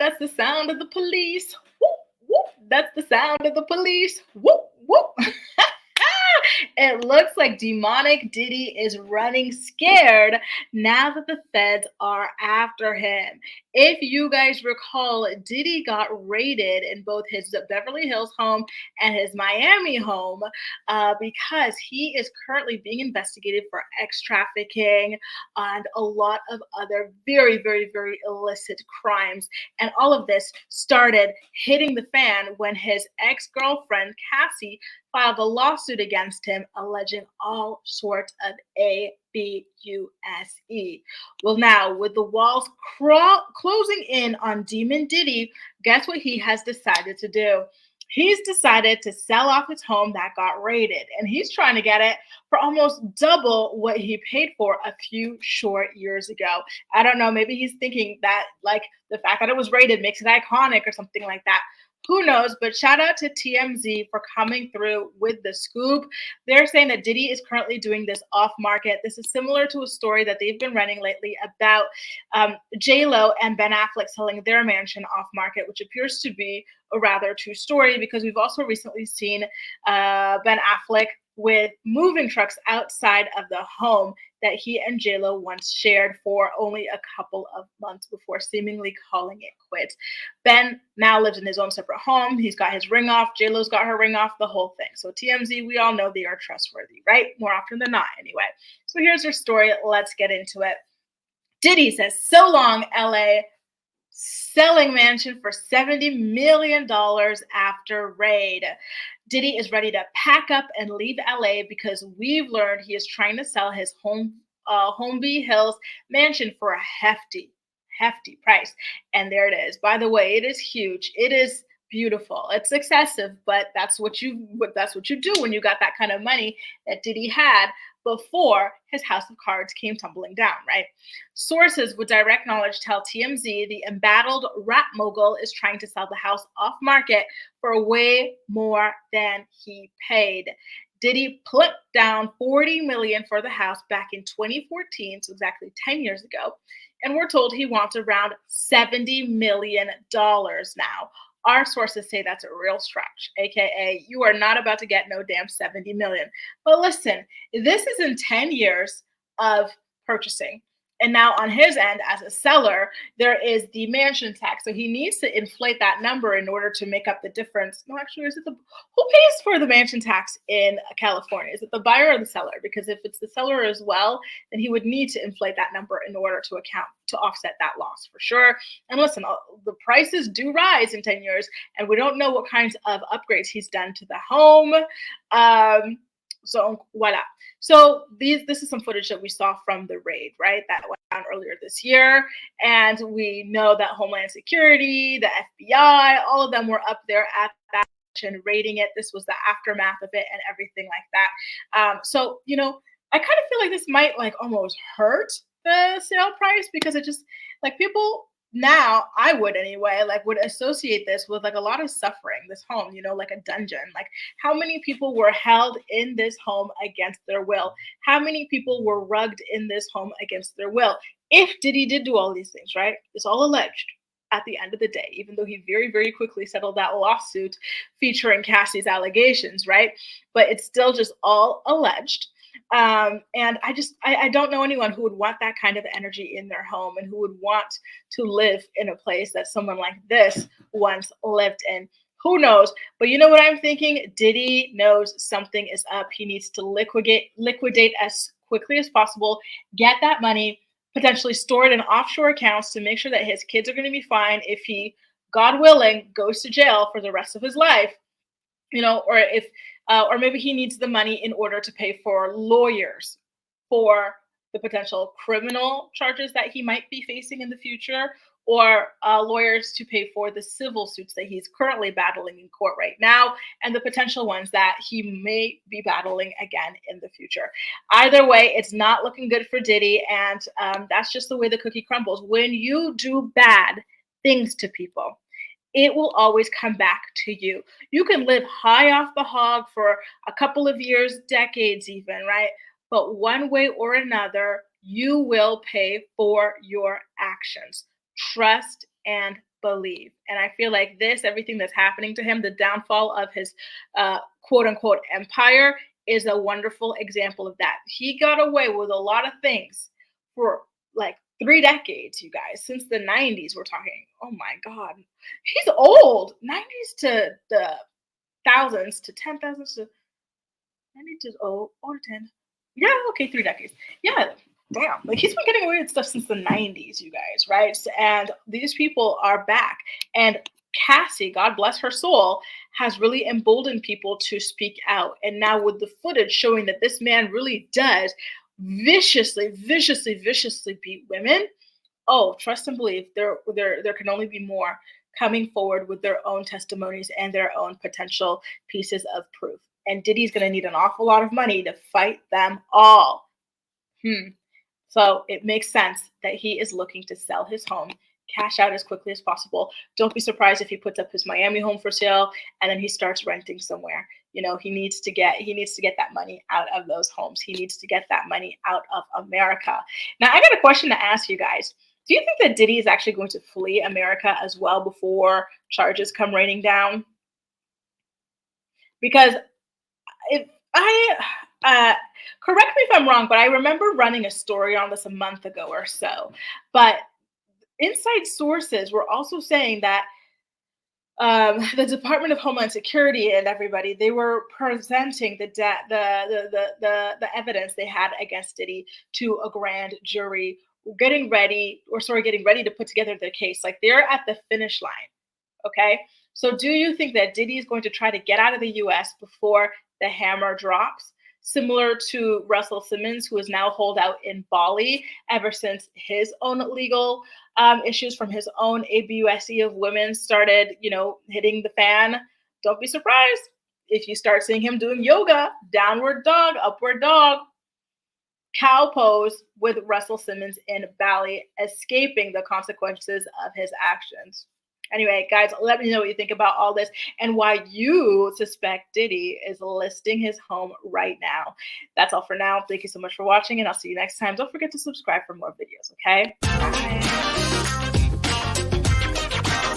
That's the sound of the police. Whoop, whoop. That's the sound of the police. Whoop, whoop. It looks like demonic Diddy is running scared now that the feds are after him. If you guys recall, Diddy got raided in both his Beverly Hills home and his Miami home because he is currently being investigated for ex trafficking and a lot of other very, very, very illicit crimes. And all of this started hitting the fan when his ex girlfriend, Cassie, filed a lawsuit against him alleging all sorts of abuse. Well, now with the walls closing in on Demon Diddy, guess what he has decided to do? He's decided to sell off his home that got raided, and he's trying to get it for almost double what he paid for a few short years ago. I don't know, maybe he's thinking that like the fact that it was raided makes it iconic or something like that. Who knows? But shout out to TMZ for coming through with the scoop. They're saying that Diddy is currently doing this off market. This is similar to a story that they've been running lately about J-Lo and Ben Affleck selling their mansion off market, which appears to be a rather true story because we've also recently seen Ben Affleck with moving trucks outside of the home that he and J-Lo once shared for only a couple of months before seemingly calling it quits. Ben now lives in his own separate home. He's got his ring off. J-Lo's got her ring off, the whole thing. So TMZ, we all know they are trustworthy, right? More often than not, anyway. So here's her story. Let's get into it. Diddy says, so long, LA. Selling mansion for $70 million after raid. Diddy is ready to pack up and leave LA because we've learned he is trying to sell his Beverly Hills mansion for a hefty price. And there it is. By the way, it is huge. It is beautiful. It's excessive, but that's what you do when you got that kind of money that Diddy had before his house of cards came tumbling down, right? Sources with direct knowledge tell TMZ the embattled rap mogul is trying to sell the house off market for way more than he paid. Diddy plucked down $40 million for the house back in 2014, so exactly 10 years ago, and we're told he wants around $70 million now. Our sources say that's a real stretch, aka you are not about to get no damn 70 million. But listen, this is in 10 years of purchasing. And now on his end, as a seller, there is the mansion tax. So he needs to inflate that number in order to make up the difference. No, actually, who pays for the mansion tax in California? Is it the buyer or the seller? Because if it's the seller as well, then he would need to inflate that number in order to offset that loss for sure. And listen, the prices do rise in 10 years, and we don't know what kinds of upgrades he's done to the home. So voila. So this is some footage that we saw from the raid, right? That went down earlier this year. And we know that Homeland Security, the FBI, all of them were up there at that and raiding it. This was the aftermath of it and everything like that. So, you know, I kind of feel like this might like almost hurt the sale price because it just like people now, I would anyway, like would associate this with like a lot of suffering, this home, you know, like a dungeon. Like how many people were held in this home against their will? How many people were rugged in this home against their will? If Diddy did do all these things, right? It's all alleged at the end of the day, even though he very, very quickly settled that lawsuit featuring Cassie's allegations, right? But it's still just all alleged. And I don't know anyone who would want that kind of energy in their home and who would want to live in a place that someone like this once lived in. Who knows? But you know what I'm thinking? Diddy knows something is up. He needs to liquidate as quickly as possible, get that money, potentially store it in offshore accounts to make sure that his kids are going to be fine if he, God willing, goes to jail for the rest of his life. You know, or maybe he needs the money in order to pay for lawyers for the potential criminal charges that he might be facing in the future, or lawyers to pay for the civil suits that he's currently battling in court right now, and the potential ones that he may be battling again in the future. Either way, it's not looking good for Diddy, and that's just the way the cookie crumbles. When you do bad things to people, it will always come back to you. You can live high off the hog for a couple of years, decades even, right? But one way or another, you will pay for your actions. Trust and believe. And I feel like everything that's happening to him, the downfall of his quote unquote empire, is a wonderful example of that. He got away with a lot of things for like 3 decades, you guys, since the 90s. We're talking, oh my God, he's old. 90s to the thousands to 10,000s to 90 to over 10. Yeah, okay, 3 decades. Yeah, damn. Like he's been getting away with stuff since the 90s, you guys, right? And these people are back. And Cassie, God bless her soul, has really emboldened people to speak out. And now with the footage showing that this man really does viciously, viciously, viciously beat women, oh, trust and believe there can only be more coming forward with their own testimonies and their own potential pieces of proof. And Diddy's going to need an awful lot of money to fight them all. So it makes sense that he is looking to sell his home, cash out as quickly as possible. Don't be surprised if he puts up his Miami home for sale and then he starts renting somewhere. You know, he needs to get that money out of those homes. He needs to get that money out of America. Now, I got a question to ask you guys. Do you think that Diddy is actually going to flee America as well before charges come raining down? Because if correct me if I'm wrong, but I remember running a story on this a month ago or so. But inside sources were also saying that the Department of Homeland Security and everybody, they were presenting the evidence they had against Diddy to a grand jury, getting ready to put together their case. Like they're at the finish line. Okay. So do you think that Diddy is going to try to get out of the US before the hammer drops? Similar to Russell Simmons, who is now holed out in Bali ever since his own legal issues from his own ABUSE of women started, hitting the fan. Don't be surprised if you start seeing him doing yoga, downward dog, upward dog, cow pose with Russell Simmons in Bali, escaping the consequences of his actions. Anyway, guys, let me know what you think about all this and why you suspect Diddy is listing his home right now. That's all for now. Thank you so much for watching, and I'll see you next time. Don't forget to subscribe for more videos, okay? Bye.